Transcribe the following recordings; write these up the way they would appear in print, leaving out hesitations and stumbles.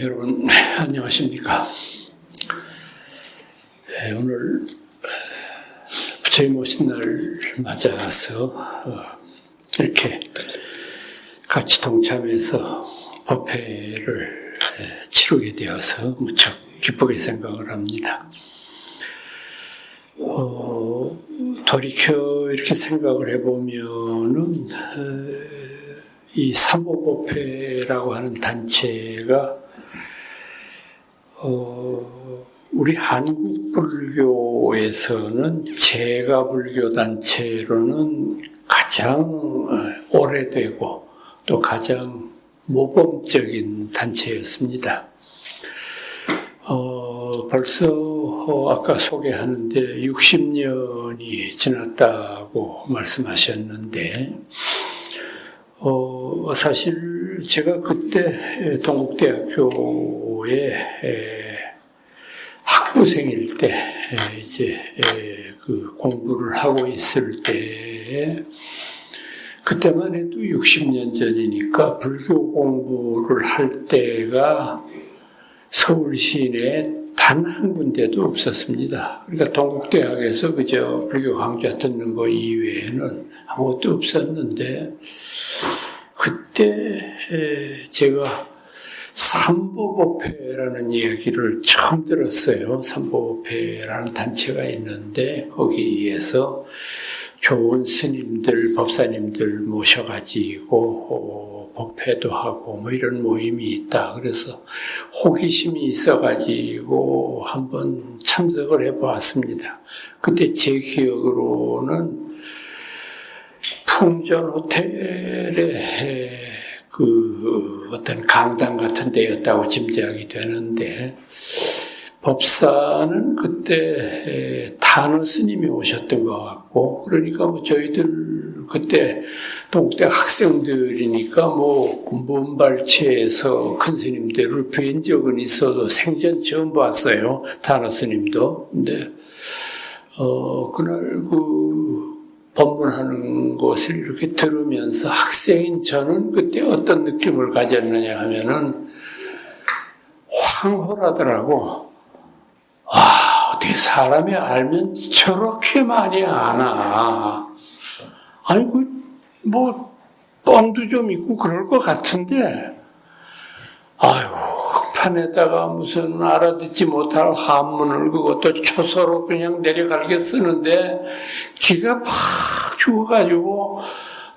여러분 안녕하십니까? 오늘 부처님 오신 날 맞아서 이렇게 같이 동참해서 법회를 치르게 되어서 무척 기쁘게 생각을 합니다. 돌이켜 이렇게 생각을 해보면은 이 삼보법회라고 하는 단체가 우리 한국 불교에서는 제가불교 단체로는 가장 오래되고 또 가장 모범적인 단체였습니다. 벌써 아까 소개하는데 60년이 지났다고 말씀하셨는데 사실 제가 그때 동국대학교에 학부생일 때 이제 그 공부를 하고 있을 때 그때만 해도 60년 전이니까 불교 공부를 할 때가 서울 시내에 단 한 군데도 없었습니다. 그러니까 동국대학에서 그저 불교 강좌 듣는 거 이외에는 아무것도 없었는데 그때 제가 삼보법회라는 이야기를 처음 들었어요. 삼보법회라는 단체가 있는데 거기에서 좋은 스님들, 법사님들 모셔가지고 법회도 하고 뭐 이런 모임이 있다. 그래서 호기심이 있어가지고 한번 참석을 해보았습니다. 그때 제 기억으로는 풍전 호텔의 그 어떤 강당 같은 데였다고 짐작이 되는데 법사는 그때 단어 스님이 오셨던 것 같고 그러니까 뭐 저희들 그때 동국대 학생들이니까 뭐 문발체에서 큰 스님들을 뵌 적은 있어도 생전 처음 봤어요. 단어 스님도. 근데 그날 그 법문하는 것을 이렇게 들으면서 학생인 저는 그때 어떤 느낌을 가졌느냐 하면은 황홀하더라고. 어떻게 사람이 알면 저렇게 많이 아나. 아니, 뻔도 좀 있고 그럴 것 같은데, 흑판에다가 무슨 알아듣지 못할 한문을 그것도 초서로 그냥 내려갈게 쓰는데, 기가 팍 죽어가지고,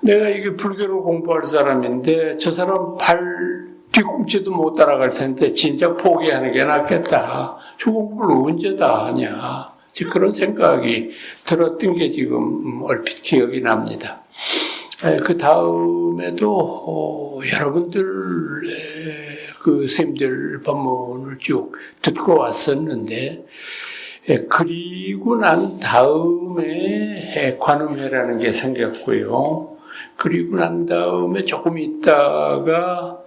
내가 이게 불교를 공부할 사람인데, 저 사람 뒤꿈치도 못 따라갈 텐데, 진짜 포기하는 게 낫겠다. 저 공부를 언제 다 하냐. 그런 생각이 들었던 게 지금 얼핏 기억이 납니다. 그 다음에도 여러분들의 그 스님들 법문을 쭉 듣고 왔었는데, 그리고 난 다음에 관음회라는 게 생겼고요. 그리고 난 다음에 조금 있다가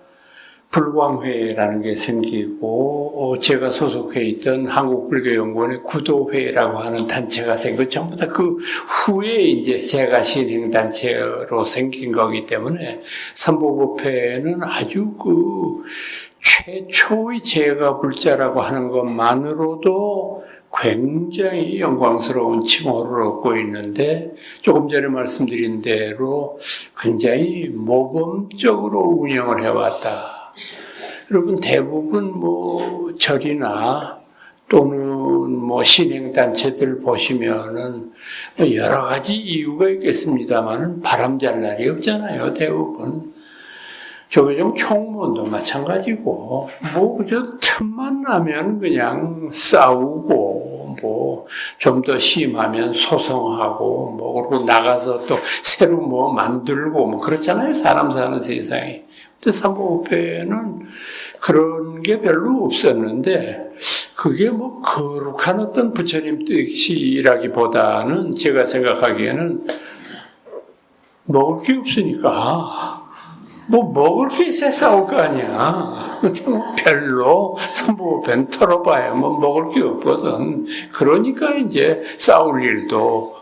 불광회라는 게 생기고 제가 소속해 있던 한국불교연구원의 구도회라고 하는 단체가 생기고 전부 다 그 후에 이제 제가 신행단체로 생긴 거기 때문에 삼보법회는 아주 그 최초의 제가불자라고 하는 것만으로도 굉장히 영광스러운 칭호를 얻고 있는데 조금 전에 말씀드린 대로 굉장히 모범적으로 운영을 해왔다. 여러분 대부분 뭐 절이나 또는 뭐 신행단체들 보시면은 여러 가지 이유가 있겠습니다만은 바람 잘 날이 없잖아요, 대부분. 조계종 총무원도 마찬가지고, 뭐 그저 틈만 나면 그냥 싸우고, 뭐 좀 더 심하면 소송하고, 뭐 그리고 나가서 또 새로 뭐 만들고, 뭐 그렇잖아요, 사람 사는 세상에. 근데 삼보법회는 그런 게 별로 없었는데 그게 뭐 거룩한 어떤 부처님 뜻이라기보다는 제가 생각하기에는 먹을 게 없으니까 뭐 먹을 게 있어야 싸울 거 아니야. 별로 삼보오펜 털어봐야 뭐 먹을 게 없거든. 그러니까 이제 싸울 일도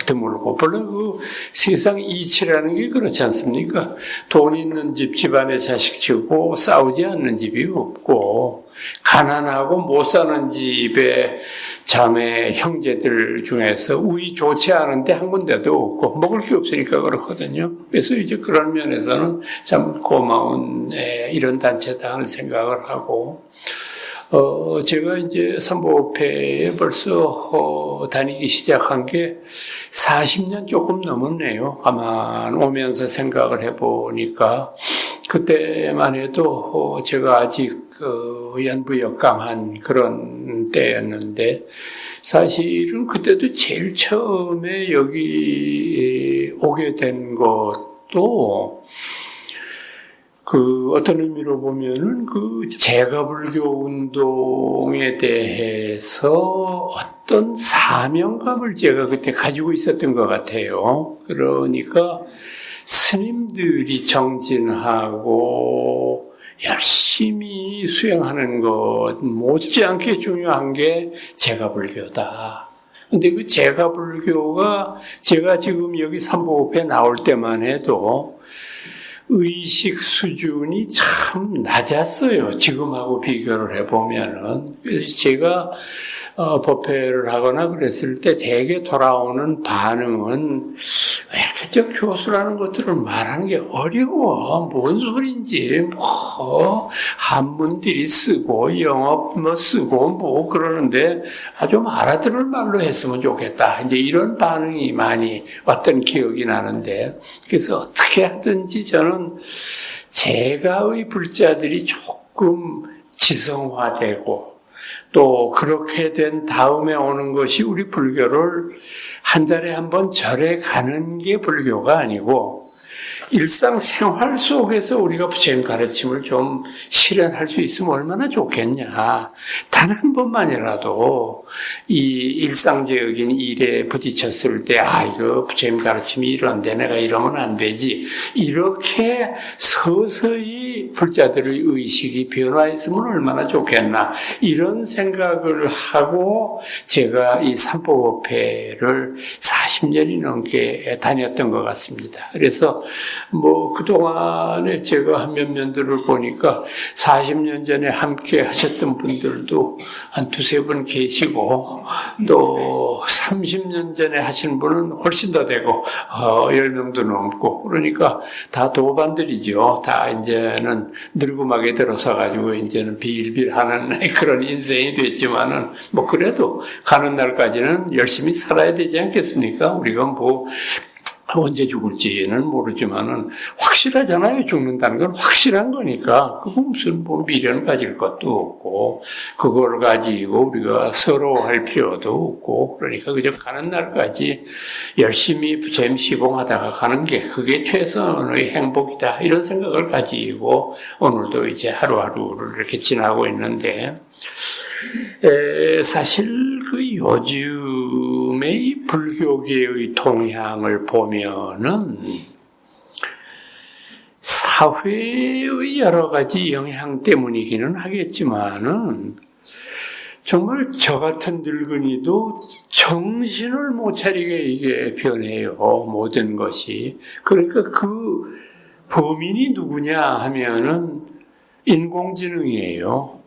드물고, 별로 그 세상 이치라는 게 그렇지 않습니까? 돈 있는 집 집안에 자식 치고 싸우지 않는 집이 없고, 가난하고 못 사는 집에 자매 형제들 중에서 우위 좋지 않은데 한 군데도 없고 먹을 게 없으니까 그렇거든요. 그래서 이제 그런 면에서는 참 고마운 이런 단체다 하는 생각을 하고, 제가 이제 삼보오페에 벌써 다니기 시작한 게 40년 조금 넘었네요. 가만 오면서 생각을 해보니까 그때만 해도 제가 아직 연부역강한 그런 때였는데, 사실은 그때도 제일 처음에 여기 오게 된 것도 어떤 의미로 보면은 제가불교 운동에 대해서 어떤 사명감을 제가 그때 가지고 있었던 것 같아요. 그러니까 스님들이 정진하고 열심히 수행하는 것 못지않게 중요한 게 제가불교다. 근데 그 제가불교가 제가 지금 여기 삼보오페 나올 때만 해도 의식 수준이 참 낮았어요. 지금하고 비교를 해보면은. 그래서 제가 법회를 하거나 그랬을 때 대개 돌아오는 반응은 왜 이렇게 저 교수라는 것들을 말하는 게 어려워. 뭔 소린지, 한문들이 쓰고, 영어 쓰고, 그러는데 아주 알아들을 말로 했으면 좋겠다. 이제 이런 반응이 많이 왔던 기억이 나는데, 그래서 어떻게 하든지 저는 제가의 불자들이 조금 지성화되고, 또 그렇게 된 다음에 오는 것이 우리 불교를 한 달에 한 번 절에 가는 게 불교가 아니고, 일상생활 속에서 우리가 부처님 가르침을 좀 실현할 수 있으면 얼마나 좋겠냐. 단 한 번만이라도 이 일상적인 일에 부딪혔을 때, 이거 부처님 가르침이 이런데 내가 이러면 안 되지. 이렇게 서서히 불자들의 의식이 변화했으면 얼마나 좋겠나. 이런 생각을 하고 제가 이 삼보오페를 40년이 넘게 다녔던 것 같습니다. 그래서 그동안에 제가 한 몇 년들을 보니까 40년 전에 함께 하셨던 분들도 한 두세 분 계시고, 또 30년 전에 하신 분은 훨씬 더 되고, 10명도 넘고, 그러니까 다 도반들이죠. 다 이제는 늙음하게 들어서가지고 이제는 비일비일하는 그런 인생이 됐지만은, 그래도 가는 날까지는 열심히 살아야 되지 않겠습니까? 우리가 언제 죽을지는 모르지만은 확실하잖아요. 죽는다는 건 확실한 거니까. 그건 무슨 미련 가질 것도 없고, 그걸 가지고 우리가 서러워할 필요도 없고, 그러니까 그저 가는 날까지 열심히 부처님 시봉하다가 가는 게 그게 최선의 행복이다. 이런 생각을 가지고 오늘도 이제 하루하루를 이렇게 지나고 있는데, 사실 요즘의 불교계의 동향을 보면은 사회의 여러 가지 영향 때문이기는 하겠지만은 정말 저 같은 늙은이도 정신을 못 차리게 이게 변해요. 모든 것이. 그러니까 그 범인이 누구냐 하면은 인공지능이에요.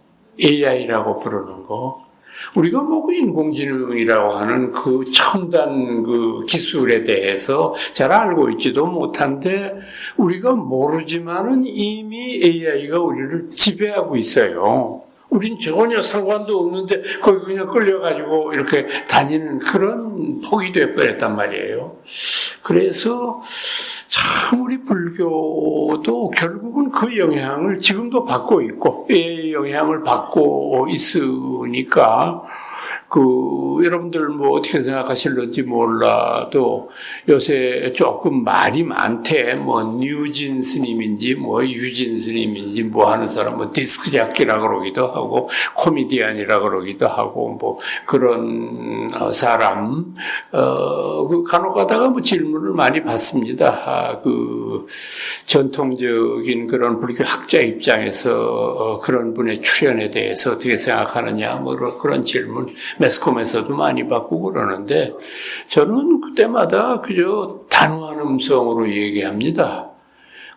AI라고 부르는 거. 우리가 인공지능이라고 하는 그 첨단 기술에 대해서 잘 알고 있지도 못한데, 우리가 모르지만은 이미 AI가 우리를 지배하고 있어요. 우린 전혀 상관도 없는데 거기 그냥 끌려가지고 이렇게 다니는 그런 폭이 돼버렸단 말이에요. 그래서 참 우리 불교도 결국은 그 영향을 지금도 받고 있고, AI 영향을 받고 있으니까 여러분들 뭐 어떻게 생각하실는지 몰라도 요새 조금 말이 많대. 뭐 뉴진 스님인지 뭐 유진 스님인지 뭐 하는 사람 뭐 디스크 잡기라 그러기도 하고 코미디언이라 그러기도 하고 뭐 그런 사람 간혹 가다가 뭐 질문을 많이 받습니다. 전통적인 그런 불교 학자 입장에서 그런 분의 출연에 대해서 어떻게 생각하느냐 뭐 그런 질문 매스컴에서도 많이 받고 그러는데 저는 그때마다 그저 단호한 음성으로 얘기합니다.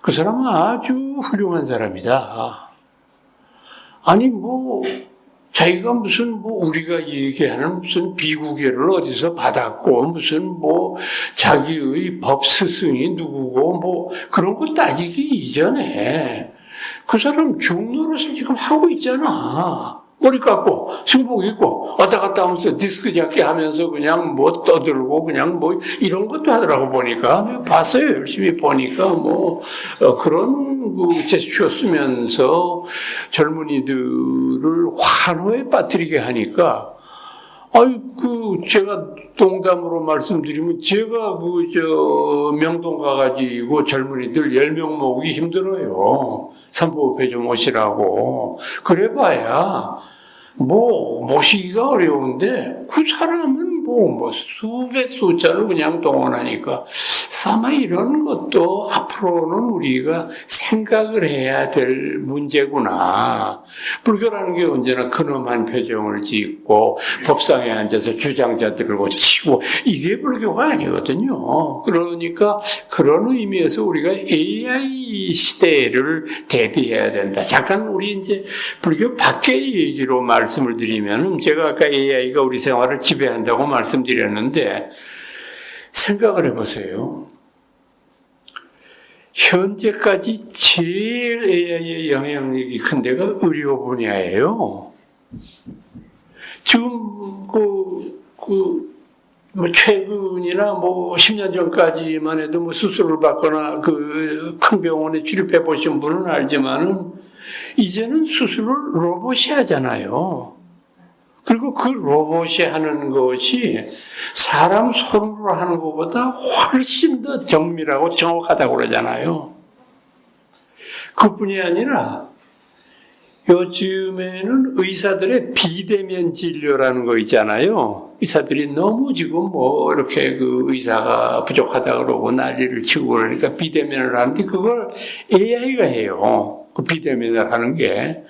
그 사람은 아주 훌륭한 사람이다. 아니 자기가 무슨 우리가 얘기하는 무슨 비구계를 어디서 받았고 무슨 자기의 법 스승이 누구고 그런 거 따지기 이전에 그 사람 중노릇을 지금 하고 있잖아. 머리 깎고 승복 입고 왔다 갔다 하면서 디스크 잡기 하면서 그냥 떠들고 그냥 이런 것도 하더라고. 보니까 내가 봤어요. 열심히 보니까 그런 제스처 쓰면서 젊은이들을 환호에 빠뜨리게 하니까 제가 농담으로 말씀드리면 제가 명동 가가지고 젊은이들 10명 모으기 힘들어요. 삼보업회 좀 오시라고. 그래봐야 모시기가 어려운데 그 사람은 수백 수자를 그냥 동원하니까 아마 이런 것도 앞으로는 우리가 생각을 해야 될 문제구나. 불교라는 게 언제나 근엄한 표정을 짓고 법상에 앉아서 주장자들을 치고 이게 불교가 아니거든요. 그러니까 그런 의미에서 우리가 AI 시대를 대비해야 된다. 잠깐 우리 이제 불교 밖의 얘기로 말씀을 드리면 제가 아까 AI가 우리 생활을 지배한다고 말씀드렸는데 생각을 해보세요. 현재까지 제일 AI의 영향력이 큰 데가 의료 분야예요. 지금 최근이나 10년 전까지만 해도 수술을 받거나 큰 병원에 출입해 보신 분은 알지만은 이제는 수술을 로봇이 하잖아요. 그리고 그 로봇이 하는 것이 사람 손으로 하는 것보다 훨씬 더 정밀하고 정확하다고 그러잖아요. 그뿐이 아니라 요즘에는 의사들의 비대면 진료라는 거 있잖아요. 의사들이 너무 지금 이렇게 의사가 부족하다 그러고 난리를 치고 그러니까 비대면을 하는데 그걸 AI가 해요. 그 비대면을 하는 게.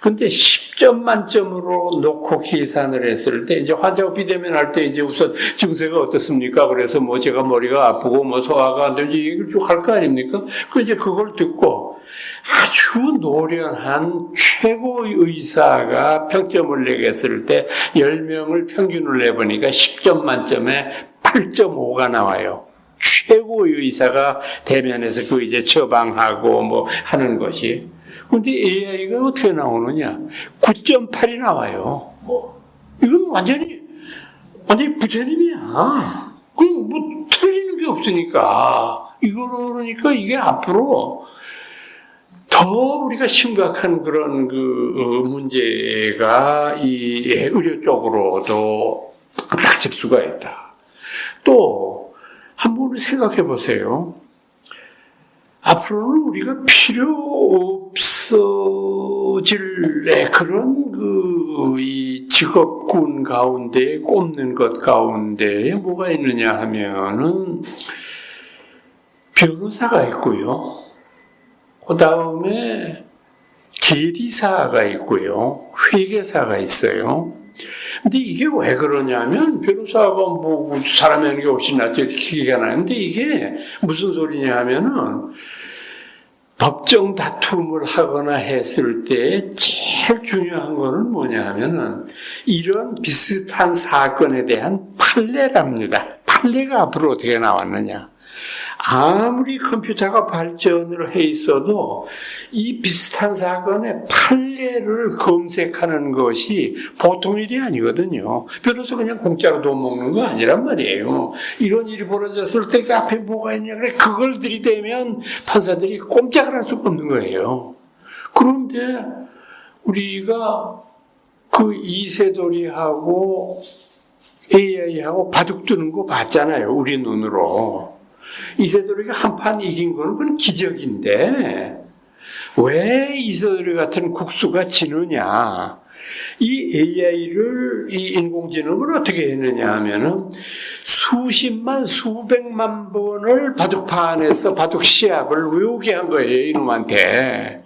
근데 10점 만점으로 놓고 계산을 했을 때, 이제 환자가 비대면 할 때 이제 우선 증세가 어떻습니까? 그래서 제가 머리가 아프고 소화가 안 되는지 얘기를 쭉 할 거 아닙니까? 이제 그걸 듣고 아주 노련한 최고의 의사가 평점을 내겠을 때 10명을 평균을 내보니까 10점 만점에 8.5가 나와요. 최고의 의사가 대면해서 이제 처방하고 하는 것이. 근데 AI가 어떻게 나오느냐? 9.8이 나와요. 이건 완전히 부처님이야. 그럼 틀리는 게 없으니까. 그러니까 이게 앞으로 더 우리가 심각한 그런 문제가 이 의료 쪽으로도 닥칠 수가 있다. 또, 한번 생각해 보세요. 앞으로는 우리가 필요 없어질 그런 이 직업군 가운데 꼽는 것 가운데 뭐가 있느냐 하면은 변호사가 있고요. 그 다음에 계리사가 있고요. 회계사가 있어요. 근데 이게 왜 그러냐면 변호사가 사람이 하는 게 훨씬 낫지 기계가 나는데 이게 무슨 소리냐 하면은 법정 다툼을 하거나 했을 때 제일 중요한 거는 뭐냐 하면은 이런 비슷한 사건에 대한 판례랍니다. 판례가 앞으로 어떻게 나왔느냐. 아무리 컴퓨터가 발전을 해 있어도 이 비슷한 사건의 판례를 검색하는 것이 보통 일이 아니거든요. 변호사 그냥 공짜로 돈 먹는 거 아니란 말이에요. 이런 일이 벌어졌을 때 그 앞에 뭐가 있냐 그래 그걸 들이대면 판사들이 꼼짝을 할 수가 없는 거예요. 그런데 우리가 그 이세돌이하고 AI하고 바둑 두는 거 봤잖아요. 우리 눈으로. 이세돌이가 한판 이긴 거는 그건 기적인데 왜 이세돌이 같은 국수가 지느냐. 이 AI를, 이 인공지능을 어떻게 했느냐 하면은 수십만, 수백만 번을 바둑판에서 바둑 시합을 외우게 한 거예요, 이놈한테.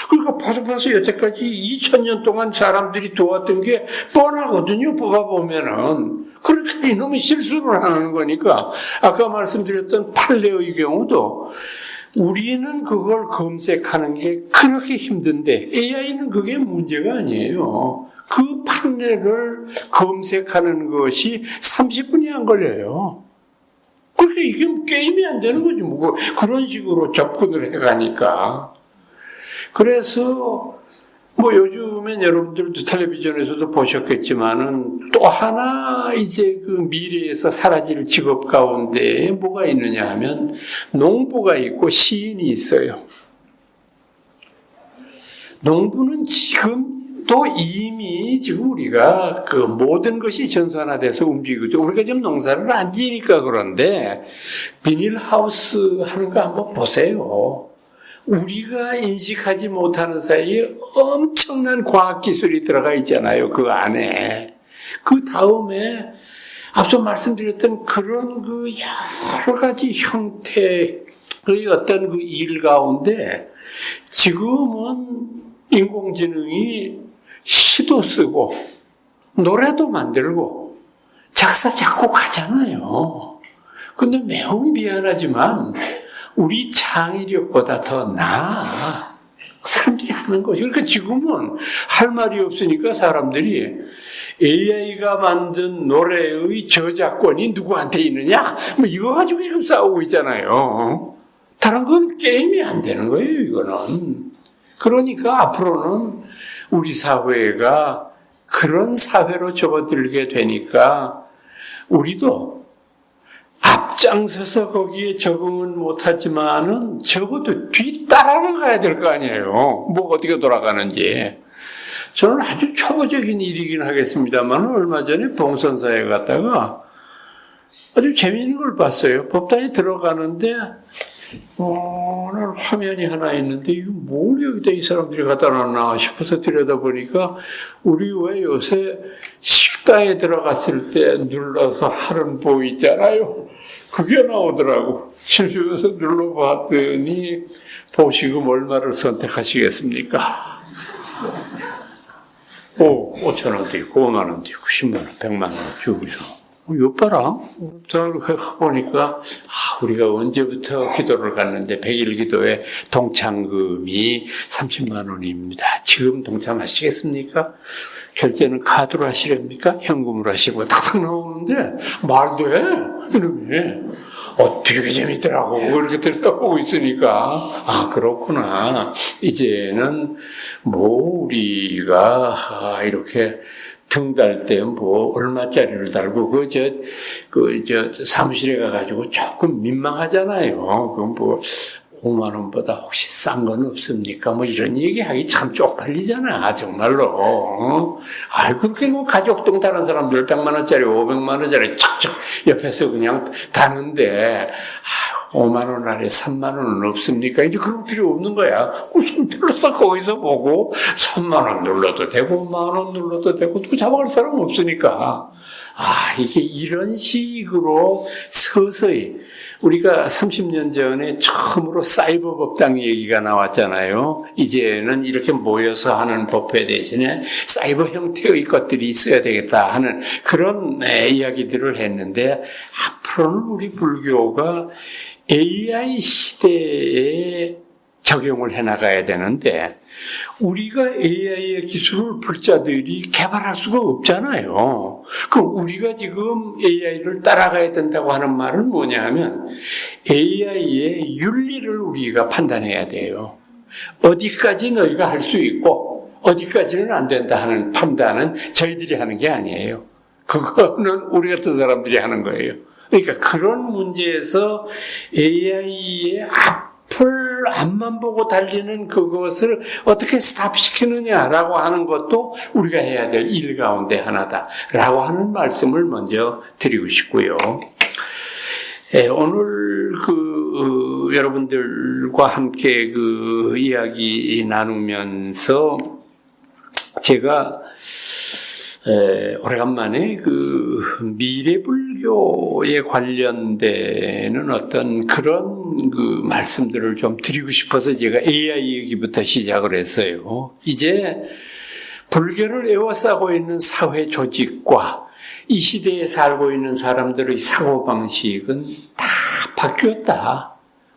그러니까 바둑판에서 여태까지 2000년 동안 사람들이 도왔던 게 뻔하거든요, 뽑아보면은. 그러니까 이놈이 실수를 하는 거니까. 아까 말씀드렸던 판례의 경우도 우리는 그걸 검색하는 게 그렇게 힘든데 AI는 그게 문제가 아니에요. 그 판례를 검색하는 것이 30분이 안 걸려요. 그러니까 이게 게임이 안 되는 거지. 뭐 그런 식으로 접근을 해가니까. 그래서 뭐 요즘엔 여러분들도 텔레비전에서도 보셨겠지만은 또 하나 이제 그 미래에서 사라질 직업 가운데 뭐가 있느냐 하면 농부가 있고 시인이 있어요. 농부는 지금도 이미 지금 우리가 그 모든 것이 전산화돼서 움직이고 우리가 지금 농사를 안 지니까 그런데 비닐하우스 하는 거 한번 보세요. 우리가 인식하지 못하는 사이에 엄청난 과학기술이 들어가 있잖아요, 그 안에. 그 다음에, 앞서 말씀드렸던 그런 그 여러 가지 형태의 어떤 그 일 가운데, 지금은 인공지능이 시도 쓰고, 노래도 만들고, 작사, 작곡하잖아요. 근데 매우 미안하지만, 우리 창의력보다 더 나아. 사람들이 하는 것이. 그러니까 지금은 할 말이 없으니까 사람들이 AI가 만든 노래의 저작권이 누구한테 있느냐? 뭐 이거 가지고 지금 싸우고 있잖아요. 다른 건 게임이 안 되는 거예요, 이거는. 그러니까 앞으로는 우리 사회가 그런 사회로 접어들게 되니까 우리도 앞장서서 거기에 적응은 못하지만은 적어도 뒤따라는 가야 될 거 아니에요. 뭐 어떻게 돌아가는지. 저는 아주 초보적인 일이긴 하겠습니다만 얼마 전에 봉선사에 갔다가 아주 재미있는 걸 봤어요. 법당에 들어가는데 난 화면이 하나 있는데 이거 뭘 여기다 이 사람들이 갖다 놨나 싶어서 들여다보니까 우리 왜 요새 식당에 들어갔을 때 눌러서 하는 보 있잖아요. 그게 나오더라고. 실수해서 눌러봤더니 보시금 얼마를 선택하시겠습니까? 5,000원도 있고 5만원도 있고 10만원, 100만원 주고서 이거 봐라. 저를 보니까 우리가 언제부터 기도를 갔는데 100일 기도에 동참금이 30만 원입니다. 지금 동참하시겠습니까? 결제는 카드로 하시렵니까? 현금으로 하시고 탁 나오는데 말도 해. 이놈이 어떻게 재밌더라고. 그렇게 들어보고 있으니까 그렇구나. 이제는 뭐 우리가 이렇게 등 달 때 뭐 얼마짜리를 달고 사무실에 가가지고 조금 민망하잖아요. 그럼 뭐 5만 원보다 혹시 싼 건 없습니까? 뭐 이런 얘기하기 참 쪽팔리잖아, 정말로. 그렇게 뭐 가족등 다른 사람들 100만 원짜리, 500만 원짜리 척척 옆에서 그냥 다는데 5만 원 아래 3만 원은 없습니까? 이제 그럴 필요 없는 거야. 손 들어서 거기서 보고 3만 원 눌러도 되고 5만 원 눌러도 되고 또 잡아갈 사람 없으니까. 이게 이런 식으로 서서히 우리가 30년 전에 처음으로 사이버 법당 얘기가 나왔잖아요. 이제는 이렇게 모여서 하는 법회 대신에 사이버 형태의 것들이 있어야 되겠다 하는 그런 이야기들을 했는데 앞으로는 우리 불교가 AI 시대에 적용을 해나가야 되는데 우리가 AI의 기술을 불자들이 개발할 수가 없잖아요. 그럼 우리가 지금 AI를 따라가야 된다고 하는 말은 뭐냐 하면 AI의 윤리를 우리가 판단해야 돼요. 어디까지 너희가 할 수 있고 어디까지는 안 된다 하는 판단은 저희들이 하는 게 아니에요. 그거는 우리 같은 사람들이 하는 거예요. 그러니까 그런 문제에서 AI의 앞을 앞만 보고 달리는 그것을 어떻게 스탑시키느냐라고 하는 것도 우리가 해야 될 일 가운데 하나다라고 하는 말씀을 먼저 드리고 싶고요. 오늘 여러분들과 함께 이야기 나누면서 제가 오래간만에 미래불교에 관련되는 어떤 그런 말씀들을 좀 드리고 싶어서 제가 AI 얘기부터 시작을 했어요. 이제 불교를 에워싸고 있는 사회 조직과 이 시대에 살고 있는 사람들의 사고방식은 다 바뀌었다.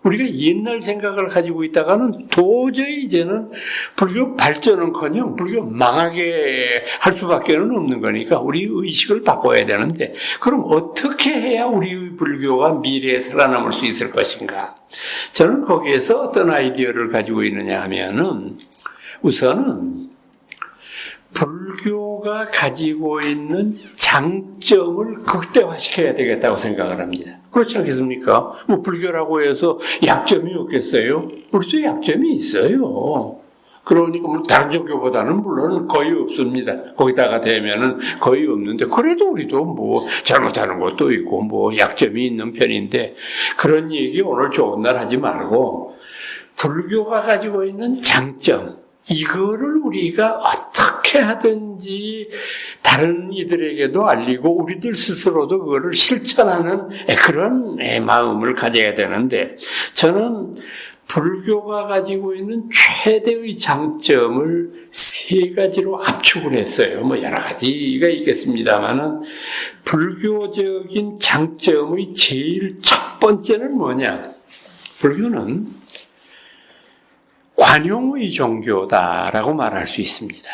우리가 옛날 생각을 가지고 있다가는 도저히 이제는 불교 발전은커녕 불교 망하게 할 수밖에 없는 거니까 우리 의식을 바꿔야 되는데, 그럼 어떻게 해야 우리 불교가 미래에 살아남을 수 있을 것인가? 저는 거기에서 어떤 아이디어를 가지고 있느냐 하면은, 우선은 불교가 가지고 있는 장점을 극대화시켜야 되겠다고 생각을 합니다. 그렇지 않겠습니까? 불교라고 해서 약점이 없겠어요? 우리도 약점이 있어요. 그러니까 다른 종교보다는 물론 거의 없습니다. 거기다가 대면은 거의 없는데, 그래도 우리도 잘못하는 것도 있고 약점이 있는 편인데, 그런 얘기 오늘 좋은 날 하지 말고 불교가 가지고 있는 장점, 이거를 우리가 어떻게 하든지 다른 이들에게도 알리고 우리들 스스로도 그거를 실천하는 그런 마음을 가져야 되는데, 저는 불교가 가지고 있는 최대의 장점을 세 가지로 압축을 했어요. 여러 가지가 있겠습니다만은, 불교적인 장점의 제일 첫 번째는 뭐냐? 불교는 관용의 종교다라고 말할 수 있습니다.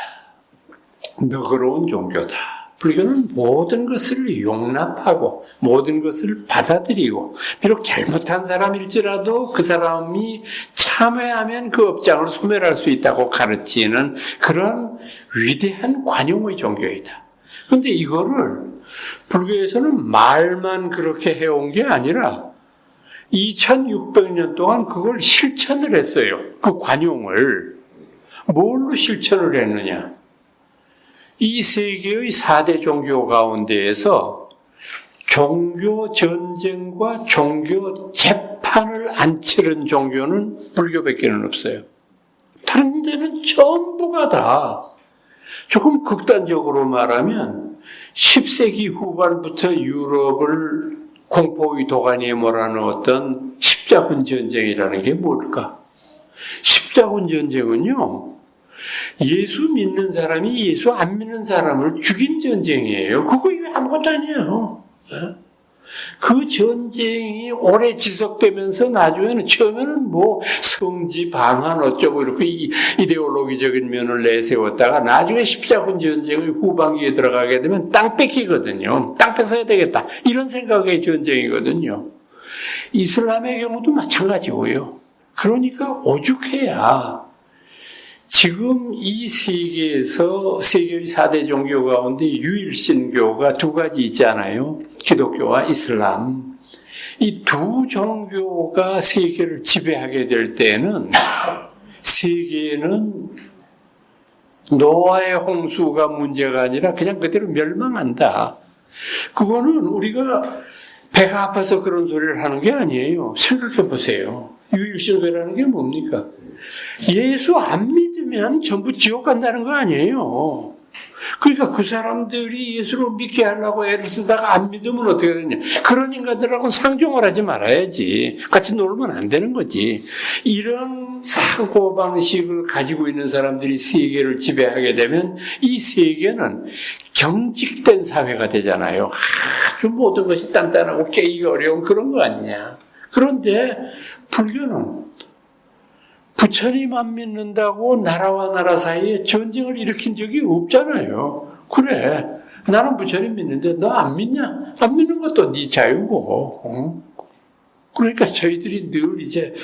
너그러운 종교다. 불교는 모든 것을 용납하고 모든 것을 받아들이고, 비록 잘못한 사람일지라도 그 사람이 참회하면 그 업장을 소멸할 수 있다고 가르치는 그런 위대한 관용의 종교이다. 그런데 이거를 불교에서는 말만 그렇게 해온 게 아니라 2600년 동안 그걸 실천을 했어요. 그 관용을. 뭘로 실천을 했느냐? 이 세계의 4대 종교 가운데에서 종교 전쟁과 종교 재판을 안 치른 종교는 불교밖에는 없어요. 다른 데는 전부가 다, 조금 극단적으로 말하면 10세기 후반부터 유럽을 공포의 도가니에 몰아넣었던 십자군 전쟁이라는 게 뭘까? 십자군 전쟁은요, 예수 믿는 사람이 예수 안 믿는 사람을 죽인 전쟁이에요. 그거 아무것도 아니에요. 그 전쟁이 오래 지속되면서 나중에는 처음에는 성지 방한 어쩌고 이렇게 이데올로기적인 면을 내세웠다가 나중에 십자군 전쟁의 후반기에 들어가게 되면 땅 뺏기거든요. 땅 뺏어야 되겠다, 이런 생각의 전쟁이거든요. 이슬람의 경우도 마찬가지고요. 그러니까 오죽해야 지금 이 세계에서 세계의 4대 종교 가운데 유일신교가 두 가지 있잖아요. 기독교와 이슬람. 이 두 종교가 세계를 지배하게 될 때는 세계는 노아의 홍수가 문제가 아니라 그냥 그대로 멸망한다. 그거는 우리가 배가 아파서 그런 소리를 하는 게 아니에요. 생각해 보세요. 유일신교라는 게 뭡니까? 예수 안 믿으면 전부 지옥 간다는 거 아니에요. 그러니까 그 사람들이 예수를 믿게 하려고 애를 쓰다가 안 믿으면 어떻게 되냐? 그런 인간들하고는 상종을 하지 말아야지. 같이 놀면 안 되는 거지. 이런 사고방식을 가지고 있는 사람들이 세계를 지배하게 되면 이 세계는 경직된 사회가 되잖아요. 아주 모든 것이 단단하고 깨기가 어려운 그런 거 아니냐. 그런데 불교는 부처님 안 믿는다고 나라와 나라 사이에 전쟁을 일으킨 적이 없잖아요. 그래, 나는 부처님 믿는데 너 안 믿냐? 안 믿는 것도 네 자유고. 그러니까 저희들이 늘 이제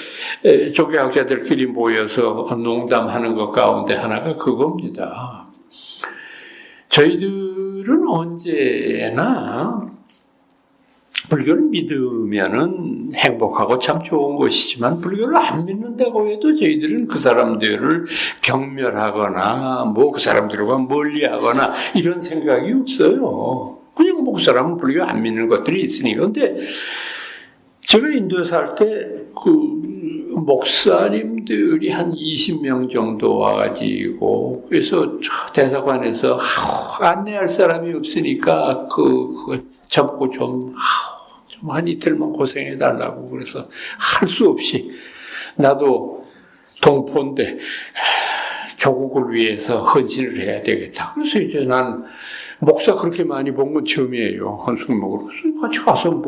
조교학자들끼리 모여서 농담하는 것 가운데 하나가 그겁니다. 저희들은 언제나 불교를 믿으면은 행복하고 참 좋은 것이지만 불교를 안 믿는다고 해도 저희들은 그 사람들을 경멸하거나 뭐 그 사람들과 멀리하거나 이런 생각이 없어요. 그냥 뭐 그 사람은 불교 안 믿는 것들이 있으니까. 근데 제가 인도에 살 때 그 목사님들이 한 20명 정도 와가지고 그래서 대사관에서 안내할 사람이 없으니까 저보고 좀 한 이틀만 고생해달라고 그래서 할 수 없이 나도 동포인데 조국을 위해서 헌신을 해야 되겠다. 그래서 이제 난 목사 그렇게 많이 본 건 처음이에요. 한숨 먹으러. 같이 가서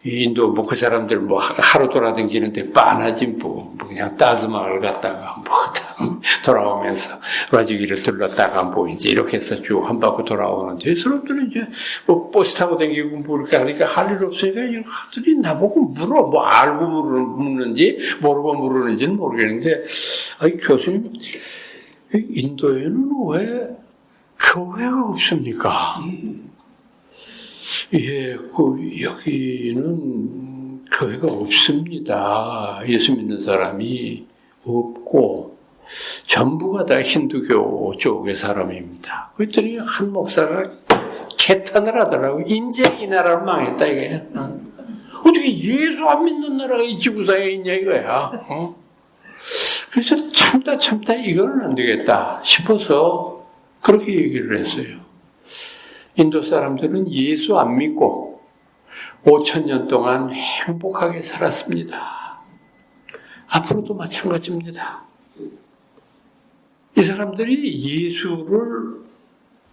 인도 그 사람들 하루 돌아다니는데 빤하지 그냥 따즈마을 갔다가 돌아오면서 라지기를 들렀다가 이제 이렇게 해서 쭉 한 바퀴 돌아오는데 사람들은 이제 버스 타고 다니고 이렇게 하니까 할 일 없으니까 이들이 나보고 물어. 알고 묻는지 모르고 물으는지는 모르겠는데 교수님 인도에는 왜 교회가 없습니까? 예, 여기는 교회가 없습니다. 예수 믿는 사람이 없고 전부가 다 힌두교 쪽의 사람입니다. 그랬더니 한 목사가 개탄을 하더라고요. 인제 이 나라로 망했다 이게. 어떻게 예수 안 믿는 나라가 이 지구상에 있냐 이거야. 그래서 참다 이거는 안 되겠다 싶어서 그렇게 얘기를 했어요. 인도 사람들은 예수 안 믿고 5,000년 동안 행복하게 살았습니다. 앞으로도 마찬가지입니다. 이 사람들이 예수를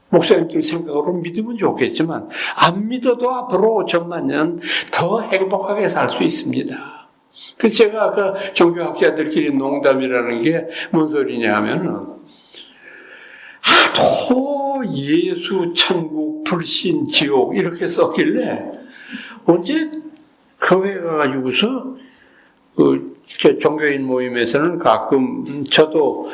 목사님들 생각으로 믿으면 좋겠지만 안 믿어도 앞으로 5천만 년 더 행복하게 살 수 있습니다. 그래서 제가 아까 종교학자들끼리 농담이라는 게 뭔 소리냐 하면은 하도 예수, 천국, 불신, 지옥 이렇게 썼길래 언제 교회 가가지고서 종교인 모임에서는 가끔 저도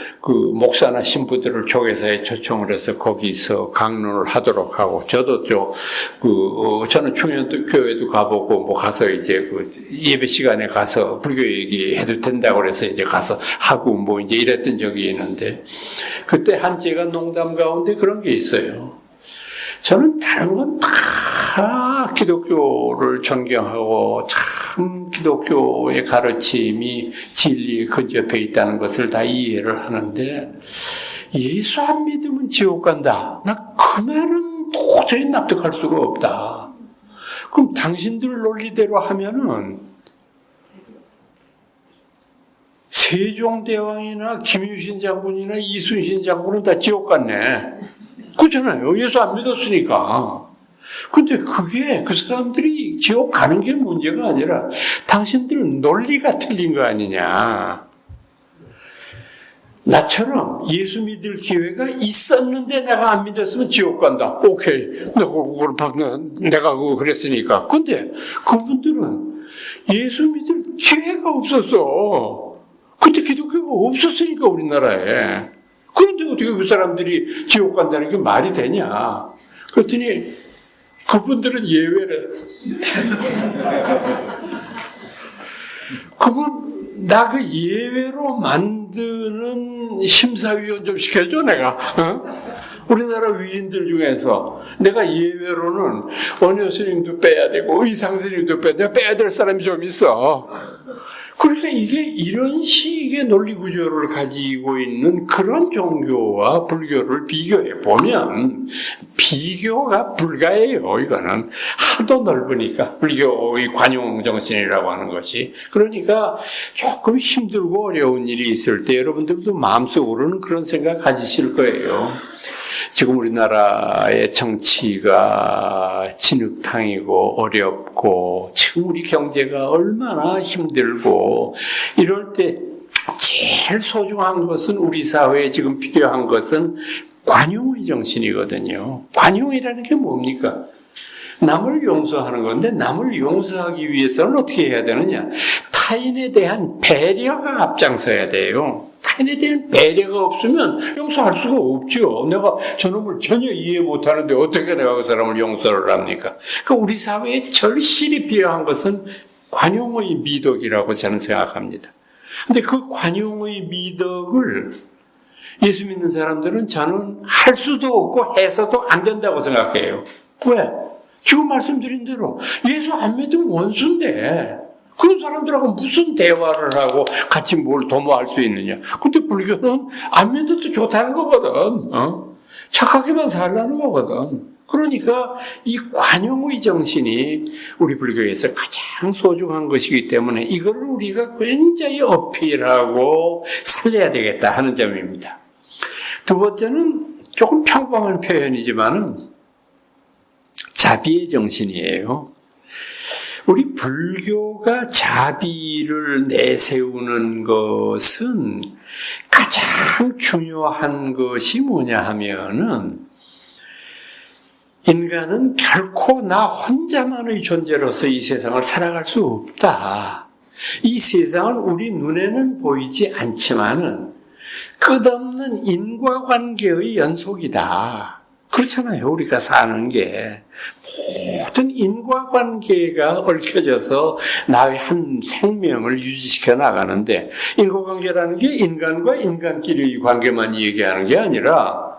목사나 신부들을 교회사에 초청을 해서 거기서 강론을 하도록 하고 저도 저는 충현교회도 가보고 가서 이제 예배 시간에 가서 불교 얘기해도 된다고 그래서 이제 가서 하고 이제 이랬던 적이 있는데 그때 한제가 농담 가운데 그런 게 있어요. 저는 다른 건 다 기독교를 존경하고 참 기독교의 가르침이 진리에 근접해 있다는 것을 다 이해를 하는데 예수 안 믿으면 지옥 간다. 나 그 말은 도저히 납득할 수가 없다. 그럼 당신들 논리대로 하면은 세종대왕이나 김유신 장군이나 이순신 장군은 다 지옥 갔네. 그렇잖아요. 예수 안 믿었으니까. 근데 그게 그 사람들이 지옥 가는 게 문제가 아니라 당신들은 논리가 틀린 거 아니냐. 나처럼 예수 믿을 기회가 있었는데 내가 안 믿었으면 지옥 간다. 오케이. 내가 그랬으니까. 근데 그분들은 예수 믿을 기회가 없었어. 그때 기독교가 없었으니까 우리나라에. 그런데 어떻게 그 사람들이 지옥 간다는 게 말이 되냐. 그랬더니 그분들은 예외래. 그분 나 그 예외로 만드는 심사위원 좀 시켜줘 내가. 우리나라 위인들 중에서 내가 예외로는 원효 스님도 빼야 되고 의상 스님도 빼야 될 사람이 좀 있어. 그러니까 이게 이런 식의 논리 구조를 가지고 있는 그런 종교와 불교를 비교해 보면 비교가 불가해요. 이거는 하도 넓으니까 불교의 관용 정신이라고 하는 것이. 그러니까 조금 힘들고 어려운 일이 있을 때 여러분들도 마음속으로는 그런 생각 가지실 거예요. 지금 우리나라의 정치가 진흙탕이고 어렵고 지금 우리 경제가 얼마나 힘들고 이럴 때 제일 소중한 것은 우리 사회에 지금 필요한 것은 관용의 정신이거든요. 관용이라는 게 뭡니까? 남을 용서하는 건데 남을 용서하기 위해서는 어떻게 해야 되느냐? 타인에 대한 배려가 앞장서야 돼요. 타인에 대한 배려가 없으면 용서할 수가 없죠. 내가 저놈을 전혀 이해 못하는데 어떻게 내가 그 사람을 용서를 합니까? 그러니까 우리 사회에 절실히 필요한 것은 관용의 미덕이라고 저는 생각합니다. 근데 그 관용의 미덕을 예수 믿는 사람들은 저는 할 수도 없고 해서도 안 된다고 생각해요. 왜? 지금 말씀드린 대로 예수 안 믿으면 원수인데 그런 사람들하고 무슨 대화를 하고 같이 뭘 도모할 수 있느냐. 근데 불교는 안 믿어도 좋다는 거거든. 착하게만 살라는 거거든. 그러니까 이 관용의 정신이 우리 불교에서 가장 소중한 것이기 때문에 이거를 우리가 굉장히 어필하고 살려야 되겠다 하는 점입니다. 두 번째는 조금 평범한 표현이지만은 자비의 정신이에요. 우리 불교가 자비를 내세우는 것은 가장 중요한 것이 뭐냐 하면은 인간은 결코 나 혼자만의 존재로서 이 세상을 살아갈 수 없다. 이 세상은 우리 눈에는 보이지 않지만은 끝없는 인과관계의 연속이다. 그렇잖아요. 우리가 사는 게 모든 인과관계가 얽혀져서 나의 한 생명을 유지시켜 나가는데 인과관계라는 게 인간과 인간끼리의 관계만 얘기하는 게 아니라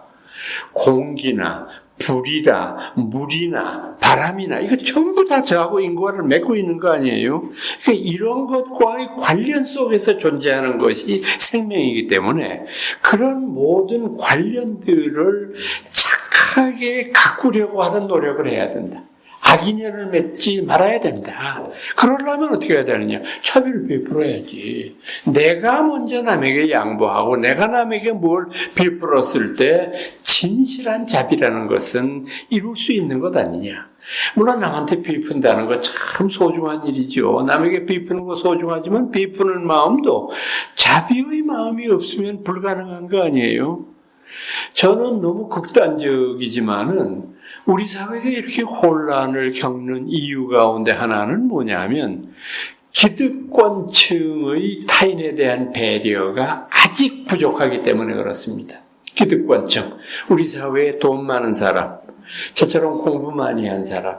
공기나 불이나 물이나 바람이나 이거 전부 다 저하고 인과를 맺고 있는 거 아니에요? 그러니까 이런 것과의 관련 속에서 존재하는 것이 생명이기 때문에 그런 모든 관련들을 착하게 가꾸려고 하는 노력을 해야 된다. 악인연을 맺지 말아야 된다. 그러려면 어떻게 해야 되느냐? 차별을 베풀어야지. 내가 먼저 남에게 양보하고 내가 남에게 뭘 베풀었을 때 진실한 자비라는 것은 이룰 수 있는 것 아니냐. 물론 남한테 베푼다는 거 참 소중한 일이죠. 남에게 베푸는 거 소중하지만 베푸는 마음도 자비의 마음이 없으면 불가능한 거 아니에요. 저는 너무 극단적이지만은 우리 사회가 이렇게 혼란을 겪는 이유 가운데 하나는 뭐냐면 기득권층의 타인에 대한 배려가 아직 부족하기 때문에 그렇습니다. 기득권층, 우리 사회에 돈 많은 사람, 저처럼 공부 많이 한 사람,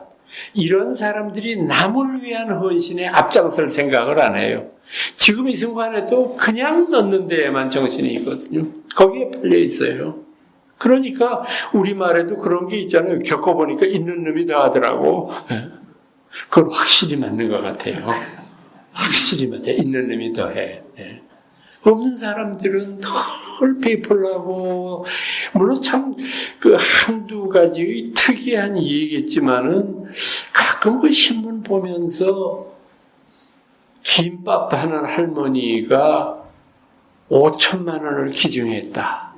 이런 사람들이 남을 위한 헌신에 앞장설 생각을 안 해요. 지금 이 순간에도 그냥 넣는 데에만 정신이 있거든요. 거기에 팔려 있어요. 그러니까 우리말에도 그런 게 있잖아요. 겪어보니까 있는 놈이 더 하더라고. 그건 확실히 맞는 것 같아요. 확실히 맞아요. 있는 놈이 더 해. 없는 사람들은 덜 베풀라고, 물론 참 그 한두 가지의 특이한 이익이겠지만은 가끔 그 신문 보면서 김밥 하는 할머니가 5천만 원을 기증했다.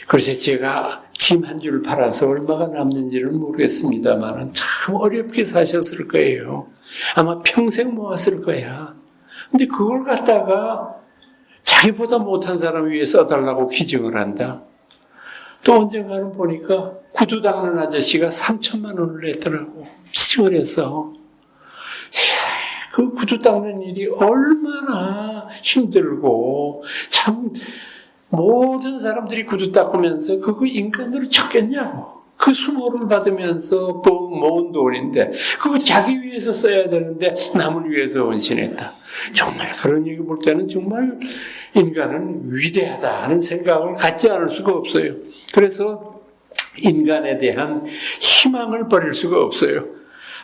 그래서 제가 김 한 줄 팔아서 얼마가 남는지는 모르겠습니다만 참 어렵게 사셨을 거예요. 아마 평생 모았을 거야. 근데 그걸 갖다가 자기보다 못한 사람 위해 써달라고 기증을 한다. 또 언젠가는 보니까 구두 닦는 아저씨가 3천만 원을 냈더라고. 기증을 해서. 세상에 그 구두 닦는 일이 얼마나 힘들고 참 모든 사람들이 구두 닦으면서 그거 인간으로 쳤겠냐고. 그 수모를 받으면서 모은 돈인데 그거 자기 위해서 써야 되는데 남을 위해서 헌신했다. 정말 그런 얘기 볼 때는 정말 인간은 위대하다 하는 생각을 갖지 않을 수가 없어요. 그래서 인간에 대한 희망을 버릴 수가 없어요.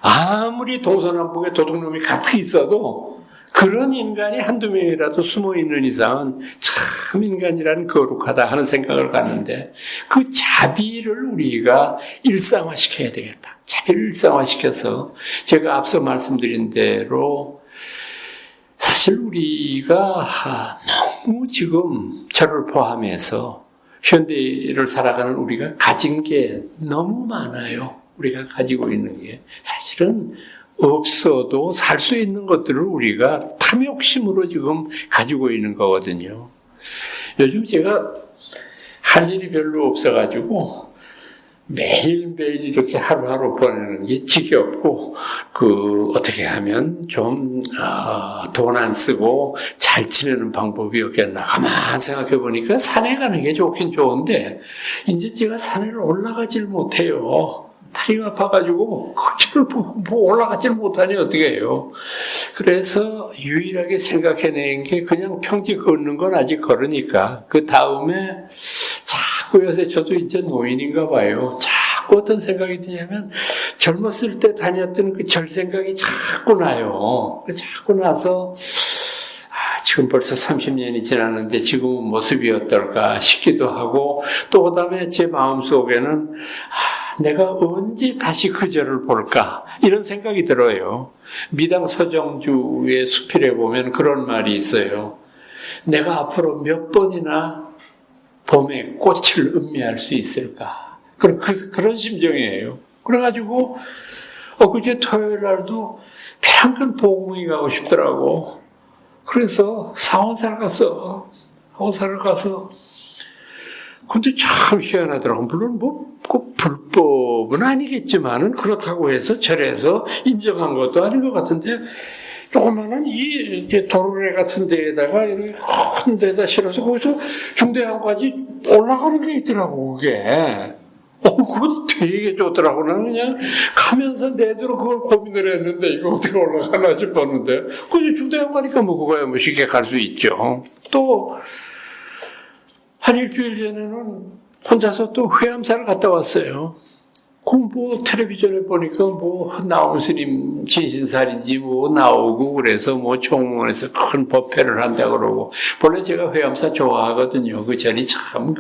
아무리 동서남북에 도둑놈이 가득 있어도 그런 인간이 한두 명이라도 숨어있는 이상은 참 인간이란 거룩하다 하는 생각을 갖는데 그 자비를 우리가 일상화시켜야 되겠다. 자비를 일상화시켜서 제가 앞서 말씀드린 대로 사실 우리가 너무 지금 저를 포함해서 현대를 살아가는 우리가 가진 게 너무 많아요. 우리가 가지고 있는 게 사실은 없어도 살 수 있는 것들을 우리가 탐욕심으로 지금 가지고 있는 거거든요. 요즘 제가 할 일이 별로 없어가지고 매일매일 이렇게 하루하루 보내는 게 지겹고, 어떻게 하면 좀, 돈 안 쓰고 잘 지내는 방법이 없겠나. 가만 생각해 보니까 산에 가는 게 좋긴 좋은데, 이제 제가 산에 올라가질 못해요. 다리가 아파가지고, 거기를 올라가질 못하니 어떻게 해요. 그래서 유일하게 생각해낸 게 그냥 평지 걷는 건 아직 걸으니까, 그 다음에 자꾸 요새 저도 이제 노인인가 봐요. 자꾸 어떤 생각이 드냐면 젊었을 때 다녔던 그 절 생각이 자꾸 나요. 자꾸 나서 지금 벌써 30년이 지났는데 지금은 모습이 어떨까 싶기도 하고, 또 그다음에 제 마음속에는 내가 언제 다시 그 절을 볼까 이런 생각이 들어요. 미당 서정주의 수필에 보면 그런 말이 있어요. 내가 앞으로 몇 번이나 봄에 꽃을 음미할 수 있을까? 그런 심정이에요. 그래가지고, 그제 토요일 날도 평생 보공이 가고 싶더라고. 그래서 상원사를 가서, 근데 참 희한하더라고. 물론 그 불법은 아니겠지만은 그렇다고 해서 절에서 인정한 것도 아닌 것 같은데, 조그마한 이제 도로래 같은 데에다가 이렇게 큰 데다 실어서 거기서 중대항까지 올라가는 게 있더라고, 그게. 그건 되게 좋더라고. 나는 그냥 가면서 내대로 그걸 고민을 했는데, 이거 어떻게 올라가나 싶었는데, 그냥 중대항 가니까 뭐 그거야 뭐 쉽게 갈 수 있죠. 또, 한 일주일 전에는 혼자서 또 회암사를 갔다 왔어요. 뭐 텔레비전에 보니까 뭐 나온 스님 진신살인지 뭐 나오고 그래서 뭐 총무원에서 큰 법회를 한다고 그러고, 본래 제가 회암사 좋아하거든요. 그 절이 참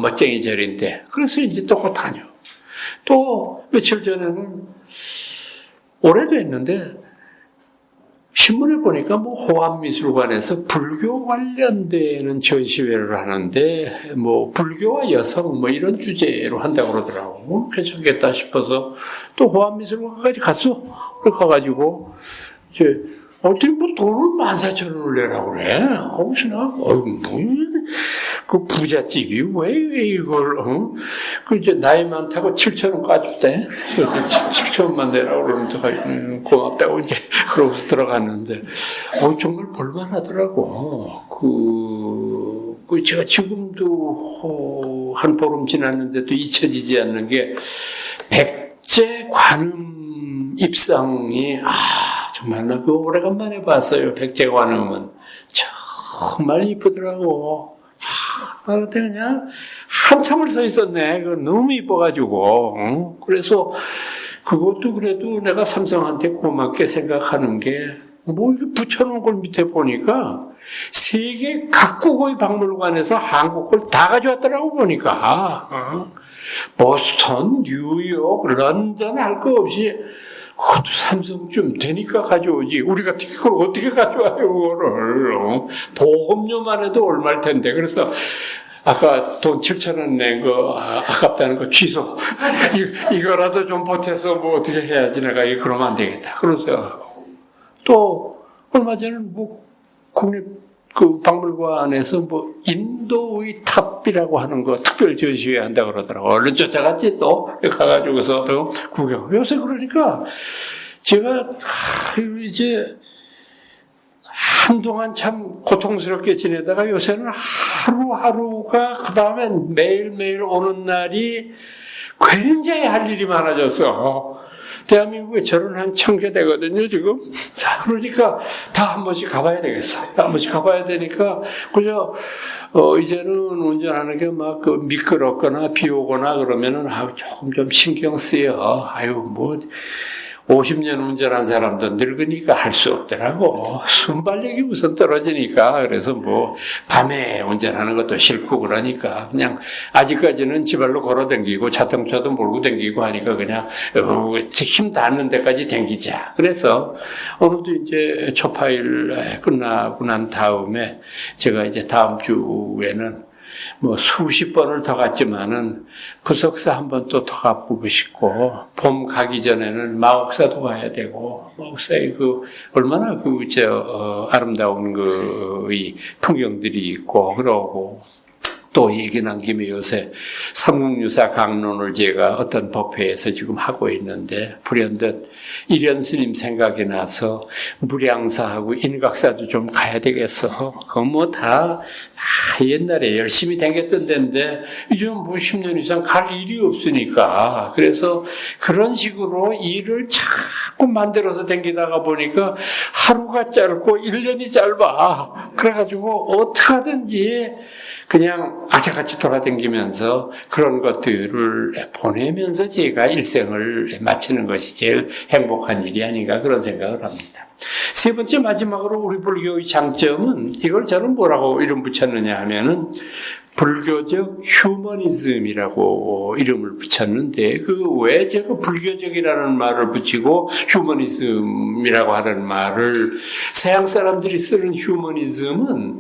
멋쟁이 절인데, 그래서 이제 또 다녀. 또 며칠 전에는 오래됐는데 신문에 보니까 뭐 호암미술관에서 불교 관련되는 전시회를 하는데, 뭐 불교와 여성 뭐 이런 주제로 한다고 그러더라고. 괜찮겠다 싶어서 또 호암미술관까지 갔어. 가가지고 이제 어떻게 뭐 돈을 14,000원을 내라고 그래. 그 부잣집이 왜 이걸, 이제 나이 많다고 7,000원 까줬대. 그래서 7,000원만 내라고 그러면 고맙다고 이제 그러고서 들어갔는데, 정말 볼만하더라고. 제가 지금도 한 보름 지났는데도 잊혀지지 않는 게, 백제 관음 입상이, 정말 나 그거 오래간만에 봤어요. 백제 관음은. 정말 이쁘더라고. 나한테 그냥 한참을 서 있었네. 너무 이뻐가지고. 그래서 그것도 그래도 내가 삼성한테 고맙게 생각하는 게, 뭐 이렇게 붙여놓은 걸 밑에 보니까 세계 각국의 박물관에서 한국 걸 다 가져왔더라고 보니까. 보스턴, 뉴욕, 런던 할 거 없이 그것도 삼성쯤 되니까 가져오지. 우리가 그걸 어떻게 가져와요, 그거를. 보험료만 해도 얼마일 텐데. 그래서 아까 돈 7,000원 낸 거 아깝다는 거 취소. 이거라도 좀 보태서 뭐 어떻게 해야지. 내가 그러면 안 되겠다. 그래서 또 얼마 전에 뭐 국립 박물관에서 뭐 인도의 탑이라고 하는 거 특별 전시회 한다고 그러더라고. 얼른 쫓아갔지 또. 가가지고서 또 구경. 요새 그러니까 제가 이제 한동안 참 고통스럽게 지내다가 요새는 하루하루가 그 다음에 매일매일 오는 날이 굉장히 할 일이 많아졌어. 대한민국에 절은 한 1,000개 되거든요, 지금. 그러니까 다 한 번씩 가봐야 되겠어. 다 한 번씩 가봐야 되니까, 그저, 이제는 운전하는 게 막 미끄럽거나 비 오거나 그러면은, 조금 좀 신경 쓰여. 50년 운전한 사람도 늙으니까 할 수 없더라고. 순발력이 우선 떨어지니까. 그래서 뭐, 밤에 운전하는 것도 싫고 그러니까, 그냥, 아직까지는 지발로 걸어 다니고, 자동차도 몰고 다니고 하니까 그냥, 힘 닿는 데까지 다니자. 그래서, 오늘도 이제 초파일 끝나고 난 다음에, 제가 이제 다음 주에는 뭐 수십 번을 더 갔지만은 부석사 한 번 또 더 가보고 싶고, 봄 가기 전에는 마옥사도 가야 되고, 마옥사에 얼마나 아름다운 이 풍경들이 있고, 그러고, 또 얘기 난 김에 요새 삼국유사 강론을 제가 어떤 법회에서 지금 하고 있는데 불현듯 이련 스님 생각이 나서 무량사하고 인각사도 좀 가야 되겠어. 그건 뭐 다 옛날에 열심히 다녔던 데인데 요즘 뭐 10년 이상 갈 일이 없으니까 그래서 그런 식으로 일을 자꾸 만들어서 다니다가 보니까 하루가 짧고 1년이 짧아. 그래가지고 어떻게 하든지 그냥 악착같이 돌아다니면서 그런 것들을 보내면서 제가 일생을 마치는 것이 제일 행복한 일이 아닌가 그런 생각을 합니다. 세 번째 마지막으로 우리 불교의 장점은 이걸 저는 뭐라고 이름 붙였느냐 하면은 불교적 휴머니즘이라고 이름을 붙였는데 그 왜 제가 불교적이라는 말을 붙이고 휴머니즘이라고 하는 말을 서양 사람들이 쓰는 휴머니즘은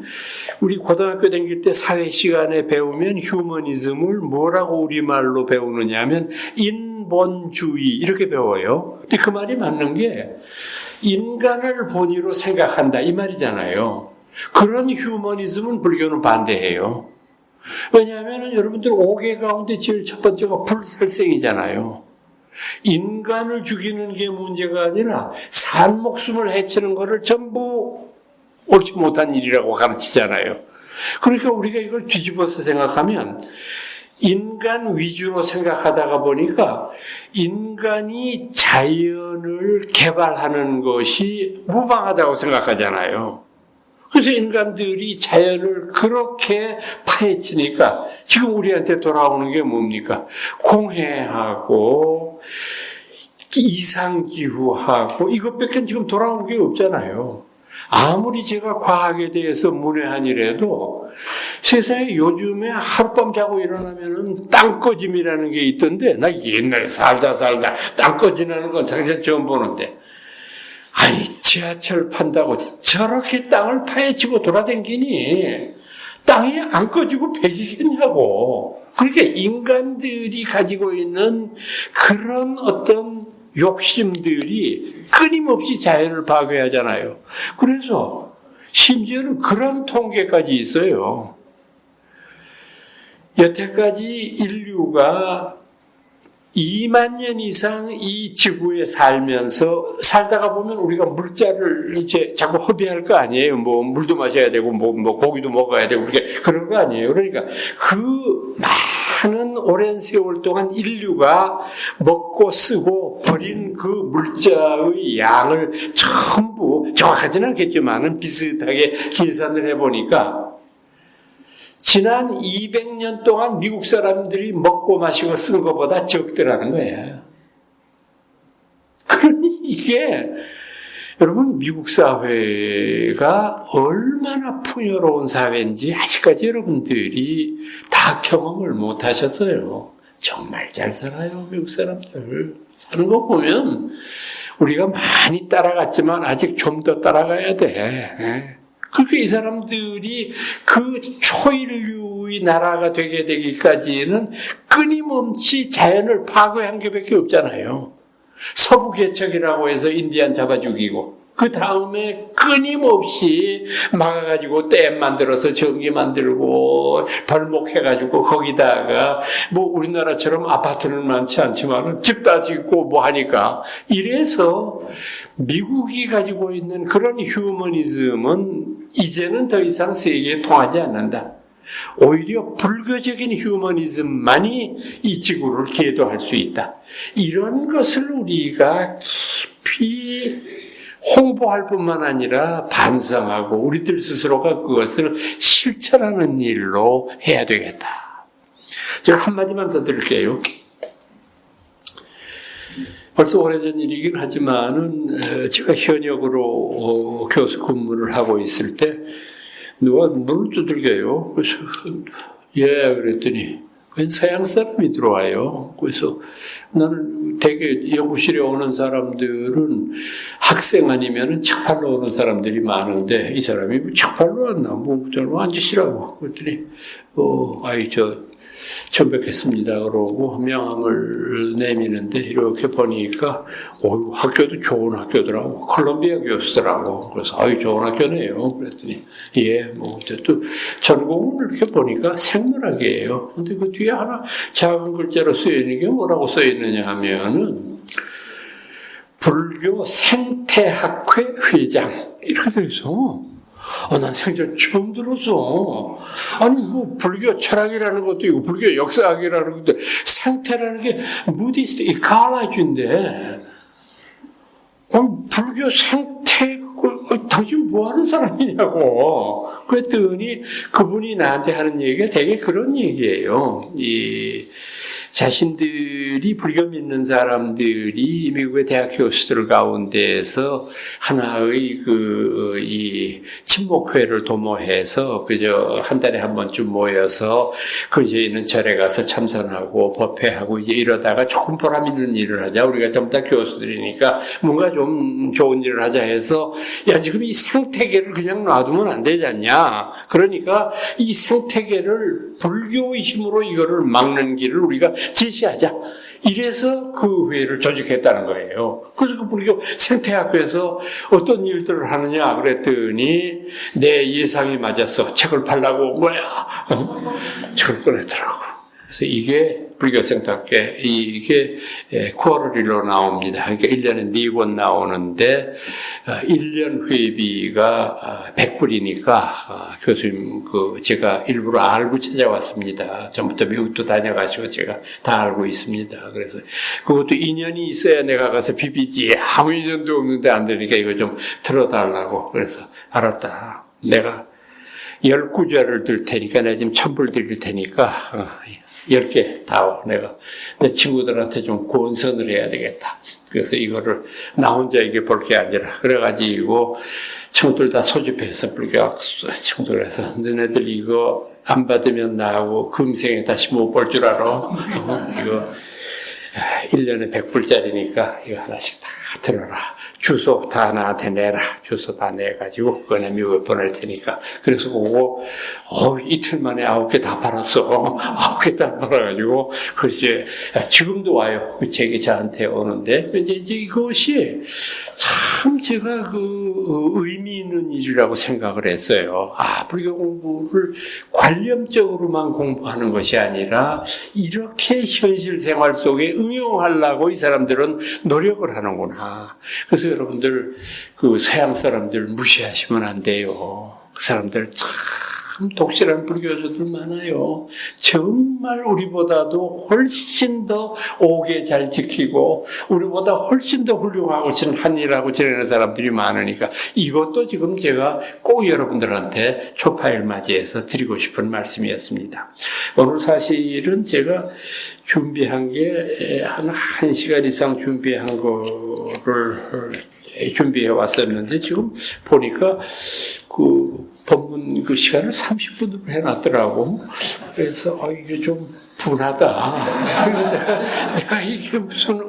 우리 고등학교 다닐 때 사회 시간에 배우면 휴머니즘을 뭐라고 우리말로 배우느냐 하면 인본주의 이렇게 배워요. 근데 그 말이 맞는 게 인간을 본위로 생각한다 이 말이잖아요. 그런 휴머니즘은 불교는 반대해요. 왜냐하면 여러분들 5개 가운데 제일 첫 번째가 불살생이잖아요. 인간을 죽이는 게 문제가 아니라 산 목숨을 해치는 것을 전부 옳지 못한 일이라고 가르치잖아요. 그러니까 우리가 이걸 뒤집어서 생각하면 인간 위주로 생각하다가 보니까 인간이 자연을 개발하는 것이 무방하다고 생각하잖아요. 그래서 인간들이 자연을 그렇게 파헤치니까 지금 우리한테 돌아오는 게 뭡니까? 공해하고 이상기후하고 이것밖에 지금 돌아오는 게 없잖아요. 아무리 제가 과학에 대해서 문외한이라도 세상에 요즘에 하룻밤 자고 일어나면은 땅꺼짐이라는 게 있던데 나 옛날에 살다 땅 꺼지는 건 당장 처음 보는데 아니 지하철 판다고 저렇게 땅을 파헤치고 돌아다니니 땅이 안 꺼지고 폐지겠냐고. 그러니까 인간들이 가지고 있는 그런 어떤 욕심들이 끊임없이 자연을 파괴하잖아요. 그래서 심지어는 그런 통계까지 있어요. 여태까지 인류가 2만 년 이상 이 지구에 살다가 보면 우리가 물자를 이제 자꾸 허비할 거 아니에요. 뭐 물도 마셔야 되고 뭐 고기도 먹어야 되고 그런 거 아니에요. 그러니까 그 많은 오랜 세월 동안 인류가 먹고 쓰고 버린 그 물자의 양을 전부 정확하지는 않겠지만은 비슷하게 계산을 해보니까 지난 200년 동안 미국 사람들이 먹고 마시고 쓴 것보다 적더라는 거예요. 그러니 이게 여러분 미국 사회가 얼마나 풍요로운 사회인지 아직까지 여러분들이 다 경험을 못 하셨어요. 정말 잘 살아요. 미국 사람들. 사는 거 보면 우리가 많이 따라갔지만 아직 좀 더 따라가야 돼. 그렇게 이 사람들이 그 초인류의 나라가 되게 되기까지는 끊임없이 자연을 파괴한 게밖에 없잖아요. 서부 개척이라고 해서 인디안 잡아 죽이고 그 다음에 끊임없이 막아가지고 댐 만들어서 전기 만들고 벌목해가지고 거기다가 뭐 우리나라처럼 아파트는 많지 않지만 집 다 짓고 뭐 하니까 이래서 미국이 가지고 있는 그런 휴머니즘은 이제는 더 이상 세계에 통하지 않는다. 오히려 불교적인 휴머니즘만이 이 지구를 계도할 수 있다. 이런 것을 우리가 깊이 홍보할 뿐만 아니라 반성하고 우리들 스스로가 그것을 실천하는 일로 해야 되겠다. 제가 한마디만 더 드릴게요. 벌써 오래전 일이긴 하지만은 제가 현역으로 교수 근무를 하고 있을 때 누가 문을 두들겨요. 그래서 그랬더니 서양 사람이 들어와요. 그래서 나는 되게 연구실에 오는 사람들은 학생 아니면은 책팔로 오는 사람들이 많은데 이 사람이 책팔로 왔나? 뭐 저는 앉으시라고. 그랬더니 처음 뵙겠습니다. 그러고 명함을 내미는데 이렇게 보니까 학교도 좋은 학교더라고. 콜롬비아 교수더라고. 그래서 좋은 학교네요. 그랬더니 또 전공은 이렇게 보니까 생물학이에요. 근데 그 뒤에 하나 작은 글자로 쓰여 있는 게 뭐라고 써 있느냐 하면은 불교 생태학회 회장 이렇게 돼 있어. 난 생전 처음 들었어. 아니, 불교 철학이라는 것도 있고, 불교 역사학이라는 것도, 생태라는 게, 무디스트 이칼라주인데, 불교 생태, 당신 뭐 하는 사람이냐고. 그랬더니, 그분이 나한테 하는 얘기가 되게 그런 얘기예요. 자신들이 불교 믿는 사람들이 미국의 대학 교수들 가운데에서 하나의 이 친목회를 도모해서 그저 한 달에 한 번쯤 모여서 그저 있는 절에 가서 참선하고 법회하고 이제 이러다가 조금 보람 있는 일을 하자. 우리가 전부 다 교수들이니까 뭔가 좀 좋은 일을 하자 해서 지금 이 생태계를 그냥 놔두면 안 되지 않냐. 그러니까 이 생태계를 불교의 힘으로 이거를 막는 길을 우리가 제시하자. 이래서 그 회의를 조직했다는 거예요. 그래서 그 불교 생태학회에서 어떤 일들을 하느냐 그랬더니 내 예상이 맞았어. 책을 팔라고 책을 꺼냈더라고. 그래서 이게 불교 생태학회, 이게 9월 1일로 나옵니다. 그러니까 1년에 4권 나오는데 1년 회비가 100불이니까 교수님 제가 일부러 알고 찾아왔습니다. 전부터 미국도 다녀가지고 제가 다 알고 있습니다. 그래서 그것도 인연이 있어야 내가 가서 비비지. 아무 인연도 없는데 안 되니까 이거 좀 들어달라고. 그래서 알았다. 내가 10구절을 들 테니까 내가 지금 1000불 드릴 테니까 10개 다 내가 내 친구들한테 좀 권선을 해야 되겠다. 그래서 이거를 나 혼자 이게 볼 게 아니라 그래가지고 친구들 다 소집해서 불교학 친구들 해서 너네들 이거 안 받으면 나하고 금생에 다시 못 볼 줄 알아. 이거 1년에 100불짜리니까 이거 하나씩 다 들어라. 주소 다 나한테 내라. 주소 다 내가지고 그거 내 미국에 보낼 테니까. 그래서 그거 이틀 만에 9개 다 팔았어. 9개 다 팔아가지고 이제 지금도 와요. 그 책이 저한테 오는데 이제 이것이 참 제가 의미 있는 일이라고 생각을 했어요. 불교 공부를 관념적으로만 공부하는 것이 아니라 이렇게 현실 생활 속에 응용하려고 이 사람들은 노력을 하는구나. 그래서 여러분들 서양 사람들 무시하시면 안 돼요. 그 사람들 참 독실한 불교자들 많아요. 정말 우리보다도 훨씬 더 오게 잘 지키고 우리보다 훨씬 더 훌륭하고 한일하고 지내는 사람들이 많으니까 이것도 지금 제가 꼭 여러분들한테 초파일 맞이해서 드리고 싶은 말씀이었습니다. 오늘 사실은 제가 준비한 게 한 1시간 이상 준비한 거를 준비해 왔었는데 지금 보니까 본문 본문 시간을 30분으로 해놨더라고. 그래서 이게 좀 분하다. 내가 이게 무슨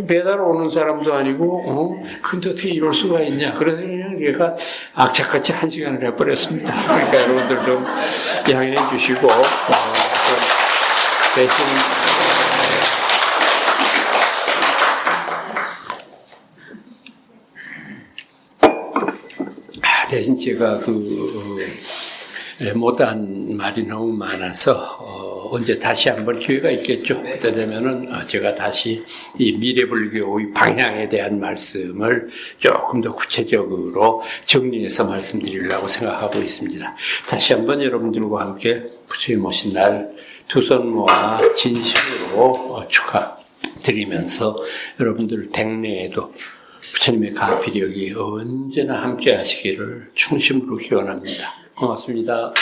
매달 오는 사람도 아니고 근데 어떻게 이럴 수가 있냐. 그래서 그냥 얘가 악착같이 1시간을 해버렸습니다. 그러니까 여러분들 좀 양해해 주시고 대신 대신 제가 못한 말이 너무 많아서 언제 다시 한번 기회가 있겠죠. 그때 되면은 제가 다시 이 미래불교의 방향에 대한 말씀을 조금 더 구체적으로 정리해서 말씀드리려고 생각하고 있습니다. 다시 한번 여러분들과 함께 부처님 오신 날 두 손 모아 진심으로 축하드리면서 여러분들 댁내에도 부처님의 가피력이 언제나 함께 하시기를 충심으로 기원합니다. 고맙습니다.